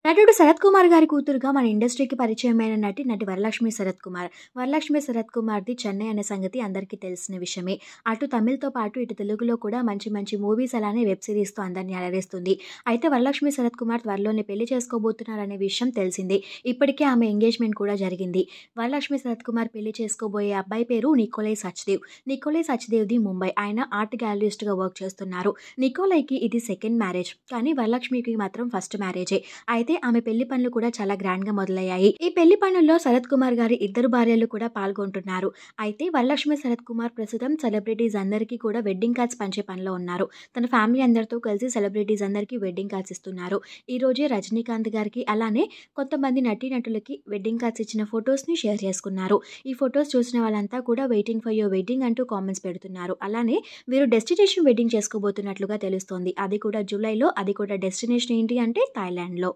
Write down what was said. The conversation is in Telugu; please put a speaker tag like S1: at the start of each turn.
S1: నటుడు శరత్ కుమార్ గారి కూతురుగా మన ఇండస్ట్రీకి పరిచయమైన నటి వరలక్ష్మి శరత్ కుమార్. వరలక్ష్మి శరత్ కుమార్‌ది 'చెన్నై' అనే సంగతి అందరికీ తెలిసిన విషయమే. అటు తమిళ్‌తో పాటు ఇటు తెలుగులో కూడా మంచి మంచి మూవీస్ అలానే వెబ్ సీరీస్‌తో అందరిని అలరిస్తుంది. అయితే వరలక్ష్మి శరత్ కుమార్ త్వరలోనే పెళ్లి చేసుకోబోతున్నారనే విషయం తెలిసిందే. ఇప్పటికే ఆమె ఎంగేజ్‌మెంట్ కూడా జరిగింది. వరలక్ష్మి శరత్ కుమార్ పెళ్లి చేసుకోబోయే అబ్బాయి పేరు నికోలై సచ్దేవ్. నికోలై సచ్దేవ్‌ది ముంబై. ఆయన ఆర్ట్ గ్యాలరిస్ట్‌గా వర్క్ చేస్తున్నారు. నికోలైకి ఇది సెకండ్ మ్యారేజ్. కానీ వరలక్ష్మికి మాత్రం ఫస్ట్ మ్యారేజే. అయితే ఆమె పెళ్లి పనులు కూడా చాలా గ్రాండ్‌గా మొదలయ్యాయి. ఈ పెళ్లి పనుల్లో శరత్ కుమార్ గారి ఇద్దరు భార్యలు కూడా పాల్గొంటున్నారు. అయితే వరలక్ష్మి శరత్ కుమార్ ప్రస్తుతం సెలబ్రిటీస్ అందరికీ కూడా వెడ్డింగ్ కార్డ్స్ పంచే పనిలో ఉన్నారు. తన ఫ్యామిలీ అందరితో కలిసి సెలబ్రిటీస్ అందరికీ వెడ్డింగ్ కార్డ్స్ ఇస్తున్నారు. ఈ రోజే రజనీకాంత్ గారికి అలానే కొంతమంది నటీనటులకి వెడ్డింగ్ కార్డ్స్ ఇచ్చిన ఫొటోస్‌ని షేర్ చేసుకున్నారు. ఈ ఫొటోస్ చూసిన వాళ్ళంతా కూడా వెయిటింగ్ ఫర్ యువర్ వెడ్డింగ్ అంటూ కామెంట్స్ పెడుతున్నారు. అలానే వీరు డెస్టినేషన్ వెడ్డింగ్ చేసుకోబోతున్నట్లుగా తెలుస్తోంది. అది కూడా జూలైలో. అది కూడా డెస్టినేషన్ ఏంటి అంటే థాయిలాండ్‌లో.